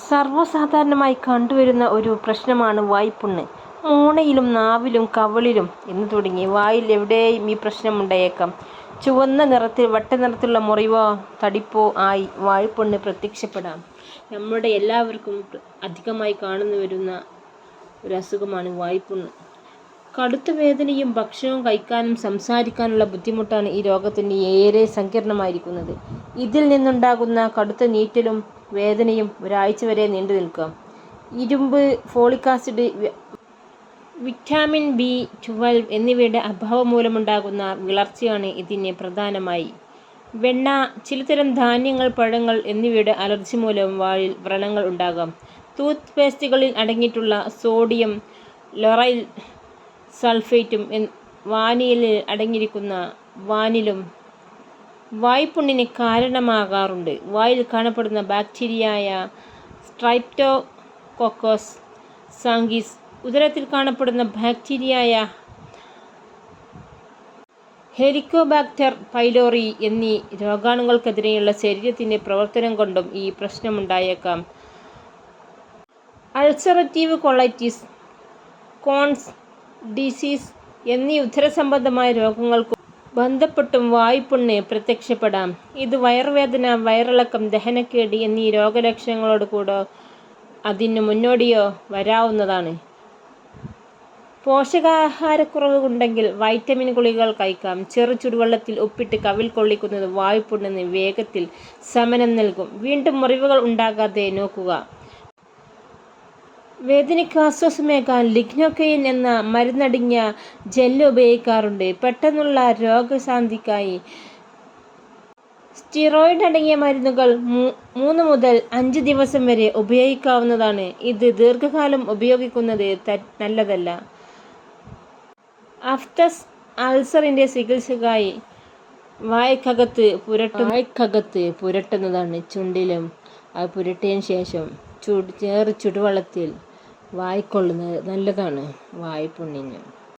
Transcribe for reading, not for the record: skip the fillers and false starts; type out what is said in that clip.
സർവ്വസാധാരണമായി കണ്ടുവരുന്ന ഒരു പ്രശ്നമാണ് വായ്പുണ്ണ്. മോണയിലും നാവിലും കവിളിലും എന്ന് തുടങ്ങി വായിൽ എവിടെയും ഈ പ്രശ്നമുണ്ടായേക്കാം. ചുവന്ന നിറത്തിൽ വട്ടനിറത്തിലുള്ള മുറിവോ തടിപ്പോ ആയി വായ്പുണ്ണ് പ്രത്യക്ഷപ്പെടാം. നമ്മുടെ എല്ലാവർക്കും അധികമായി വരുന്ന ഒരു അസുഖമാണ് വായ്പുണ്ണ്. കടുത്ത വേദനയും ഭക്ഷണവും കഴിക്കാനും സംസാരിക്കാനുള്ള ബുദ്ധിമുട്ടാണ് ഈ രോഗത്തിന് ഏറെ സങ്കീർണമായിരിക്കുന്നത്. ഇതിൽ നിന്നുണ്ടാകുന്ന കടുത്ത നീറ്റലും വേദനയും ഒരാഴ്ച വരെ നീണ്ടു നിൽക്കാം. ഇരുമ്പ്, ഫോളിക് ആസിഡ്, വിറ്റാമിൻ B12 എന്നിവയുടെ അഭാവം മൂലമുണ്ടാകുന്ന വിളർച്ചയാണ് ഇതിന് പ്രധാനമായി. വെണ്ണ, ചിലതരം ധാന്യങ്ങൾ, പഴങ്ങൾ എന്നിവയുടെ അലർജി മൂലം വായിൽ വ്രണങ്ങൾ ഉണ്ടാകാം. ടൂത്ത് പേസ്റ്റുകളിൽ അടങ്ങിയിട്ടുള്ള സോഡിയം ലൊറൈൽ സൾഫേറ്റും വാനിലയിൽ അടങ്ങിയിരിക്കുന്ന വാനിലും വായ്പുണ്ണിന് കാരണമാകാറുണ്ട്. വായിൽ കാണപ്പെടുന്ന ബാക്ടീരിയയായ സ്ട്രെപ്റ്റോകോക്കസ് സാങ്കിസ്, ഉദരത്തിൽ കാണപ്പെടുന്ന ബാക്ടീരിയയായ ഹെലിക്കോബാക്ടർ പൈലോറി എന്നീ രോഗാണുക്കൾക്കെതിരെയുള്ള ശരീരത്തിൻ്റെ പ്രവർത്തനം കൊണ്ടും ഈ പ്രശ്നമുണ്ടായേക്കാം. അൾസറേറ്റീവ് കൊളൈറ്റിസ്, കോൺസ് ഡിസീസ് എന്നീ ഉദരസംബന്ധമായ രോഗങ്ങൾക്കും ബന്ധപ്പെട്ടും വായ്പുണ്ണ് പ്രത്യക്ഷപ്പെടാം. ഇത് വയറുവേദന, വയറിളക്കം, ദഹനക്കേട് എന്നീ രോഗലക്ഷണങ്ങളോട് കൂടെ അതിനു മുന്നോടിയോ വരാവുന്നതാണ്. പോഷകാഹാരക്കുറവ് ഉണ്ടെങ്കിൽ വൈറ്റമിൻ ഗുളികകൾ കഴിക്കാം. ചെറു ചൂടുവെള്ളത്തിൽ ഉപ്പിട്ട് കവിൾ കൊള്ളിക്കുന്നത് വായ്പുണ്ണിന് വേഗത്തിൽ ശമനം നൽകും. വീണ്ടും മുറിവുകൾ ഉണ്ടാകാതെ നോക്കുക. വേദനയ്ക്ക് ആശ്വാസമേകാൻ ലിഗ്നോകെയിൻ എന്ന മരുന്നടങ്ങിയ ജെല്ല് ഉപയോഗിക്കാറുണ്ട്. പെട്ടെന്നുള്ള രോഗശാന്തിക്കായി സ്റ്റിറോയിഡ് അടങ്ങിയ മരുന്നുകൾ 3 മുതൽ 5 ദിവസം വരെ ഉപയോഗിക്കാവുന്നതാണ്. ഇത് ദീർഘകാലം ഉപയോഗിക്കുന്നത് നല്ലതല്ല. അഫ്തസ് അൾസറിൻ്റെ ചികിത്സയ്ക്കായി വായ്ക്കകത്ത് പുരട്ടുന്നതാണ്. ചുണ്ടിലും പുരട്ടിയതിന് ശേഷം ചുടുവെള്ളത്തിൽ വായ്ക്കൊള്ളുന്നത് നല്ലതാണ് വായ്പുണ്ണിന്.